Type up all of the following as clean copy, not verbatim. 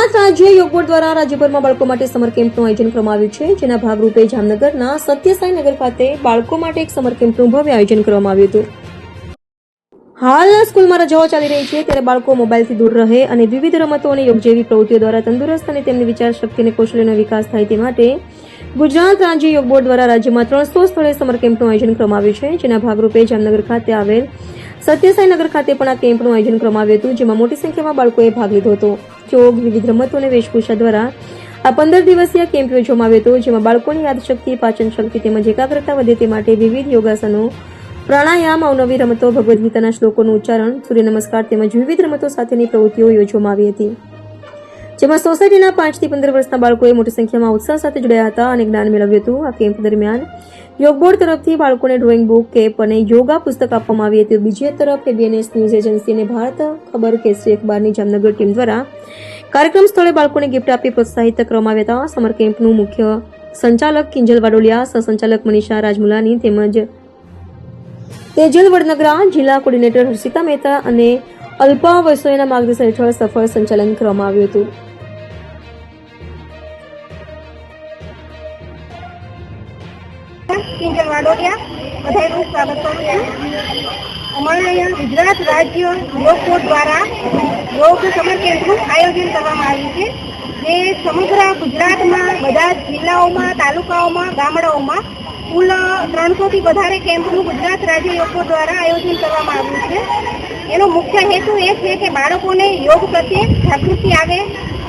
ગુજરાત રાજ્ય યોગ બોર્ડ દ્વારા રાજ્યભરમાં બાળકો માટે સમર કેમ્પનું આયોજન કરવામાં આવ્યું છે, જેના ભાગરૂપે જામનગરના સત્યસાઈ નગર ખાતે બાળકો માટે એક સમર કેમ્પનું ભવ્ય આયોજન કરવામાં આવ્યું હતું। હાલના સ્કૂલમાં રજાઓ ચાલી રહી છે, ત્યારે બાળકો મોબાઈલથી દૂર રહે અને વિવિધ રમતો અને યોગ જેવી પ્રવૃત્તિઓ દ્વારા તંદુરસ્ત અને તેમની વિચાર શક્તિ અને કૌશલ્યનો વિકાસ થાય તે માટે ગુજરાત રાજ્ય યોગ બોર્ડ દ્વારા રાજ્યમાં 300 સ્થળે સમર કેમ્પનું આયોજન કરવામાં આવ્યું છે, જેના ભાગરૂપે જામનગર ખાતે આવેલ સત્યસાઈ નગર ખાતે પણ આ કેમ્પનું આયોજન કરવામાં આવ્યું હતું, જેમાં મોટી સંખ્યામાં બાળકોએ ભાગ લીધો હતો। યોગ, વિવિધ રમતો અને વેશભૂષા દ્વારા આ 15 દિવસીય કેમ્પ યોજવામાં આવ્યો હતો, જેમાં બાળકોની યાદશક્તિ, પાચન શક્તિ તેમજ એકાગ્રતા વધે તે માટે વિવિધ યોગાસનો, પ્રાણાયામ, અવનવી રમતો, ભગવદ્ ગીતાના શ્લોકોનું ઉચ્ચારણ, સૂર્ય નમસ્કાર તેમજ વિવિધ રમતો સાથેની પ્રવૃત્તિઓ યોજવામાં આવી હતી, જેમાં સોસાયટીના 5 થી 15 વર્ષના બાળકોએ મોટી સંખ્યામાં ઉત્સાહ સાથે જોડાયા હતા અને જ્ઞાન મેળવ્યું હતું। આ કેમ્પ દરમિયાન યોગ બોર્ડ તરફથી બાળકોને ડ્રોઈંગ બુક, કેપ અને યોગા પુસ્તક આપવામાં આવી હતી। બીજી તરફ એબીએનએસ ન્યૂઝ એજન્સી અને ભારત ખબર કેસરી અખબારની જામનગર ટીમ દ્વારા કાર્યક્રમ સ્થળે બાળકોને ગિફ્ટ આપી પ્રોત્સાહિત કરવામાં આવ્યા હતા। સમર કેમ્પનું મુખ્ય સંચાલક કિંજલ વાડોલિયા, સહસંચાલક મનીષા રાજમુલાની તેમજ તેજલ વડનગરા, જિલ્લા કોર્ડિનેટર હર્ષિતા મહેતા અને અલ્પા વસોયના માર્ગદર્શન હેઠળ સફળ સંચાલન કરવામાં આવ્યું હતું। કિંજલ વાડોલિયા બધાનું સ્વાગત કરું છું। અમારા અહીંયા ગુજરાત રાજ્ય યોગ બોર્ડ દ્વારા યોગ સમર કેમ્પનું આયોજન કરવામાં આવ્યું છે, જે સમગ્ર ગુજરાતમાં બધા જિલ્લાઓમાં, તાલુકાઓમાં, ગામડાઓમાં કુલ 300 થી વધારે કેમ્પનું ગુજરાત રાજ્ય યોગ બોર્ડ દ્વારા આયોજન કરવામાં આવ્યું છે। એનો મુખ્ય હેતુ એ છે કે બાળકોને યોગ પ્રત્યે જાગૃતિ આવે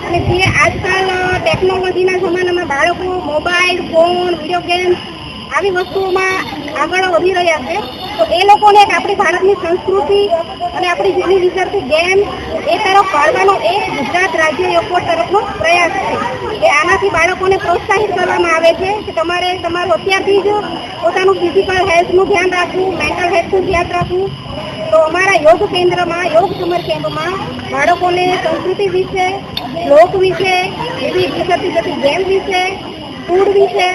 અને જે આજકાલ ટેકનોલોજીના જમાનામાં બાળકો મોબાઈલ, ફોન, વિડીયો ગેમ્સ આવી વસ્તુઓમાં આગળ વધી રહ્યા છે, તો એ લોકોને આપણી ભારતની સંસ્કૃતિ અને આપણી જૂની વિચારતી ગેમ એ તરફ વાળવાનો એક ગુજરાત રાજ્ય યોગ બોર્ડ તરફનો પ્રયાસ છે કે આનાથી બાળકોને પ્રોત્સાહિત કરવામાં આવે છે કે તમારે તમારું અત્યારથી જ પોતાનું ફિઝિકલ હેલ્થનું ધ્યાન રાખવું, મેન્ટલ હેલ્થનું ધ્યાન રાખવું। તો અમારા યોગ કેન્દ્રમાં, યોગ સમર કેમ્પમાં બાળકોને સંસ્કૃતિ વિશે, શ્લોક વિશે, એવી વિચારતી જતી ગેમ વિશે, ફૂડ વિશે,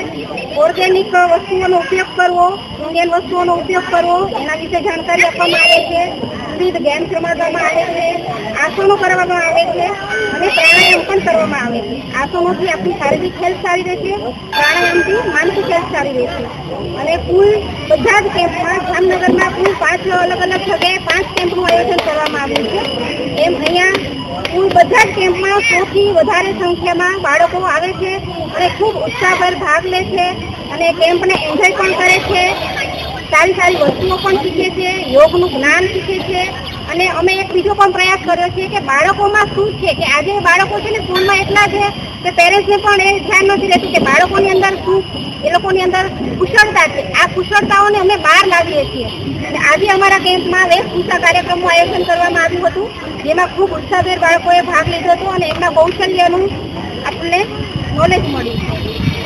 ઓર્ગેનિક વસ્તુઓનો ઉપયોગ કરવો, ઇન્ડિયન વસ્તુઓનો ઉપયોગ કરવો, એના વિશે જાણકારી આપવામાં આવે છે। વિવિધ ગેમ્સ રમાડવામાં આવે છે, આસનો કરવામાં આવે છે અને પ્રાણાયામ પણ કરવામાં આવે છે। આસનોથી આપણી શારીરિક હેલ્થ સારી રહેશે, પ્રાણાયામથી માનસિક હેલ્થ સારી રહેશે। અને કુલ બધા જ કેમ્પમાં જામનગરના કુલ 5 અલગ અલગ જગ્યાએ 5 કેમ્પનું આયોજન કરવામાં આવ્યું છે। એમ અહીંયા કુલ બધા જ કેમ્પમાં 100 થી વધારે સંખ્યામાં બાળકો આવે છે અને ખૂબ ઉત્સાહભેર ભાગ લે છે અને કેમ્પને એન્જોય પણ કરે છે, સારી સારી વસ્તુઓ પણ શીખે છે, યોગનું જ્ઞાન શીખે છે। અને અમે એક બીજો પણ પ્રયાસ કર્યો છે કે બાળકોમાં શું છે કે આજે બાળકો છે ને સ્કૂલમાં એટલા છે કે પેરેન્ટ્સને પણ એ ધ્યાન નથી રહેતું કે બાળકોની અંદર શું, એ લોકોની અંદર કુશળતા છે, આ કુશળતાઓને અમે બહાર લાવીએ છીએ। અને આજે અમારા કેમ્પમાં વેશભૂષા કાર્યક્રમનું આયોજન કરવામાં આવ્યું હતું, જેમાં ખૂબ ઉત્સાહભેર બાળકોએ ભાગ લીધો હતો અને એમના કૌશલ્યનું આપણને નોલેજ મળ્યું છે।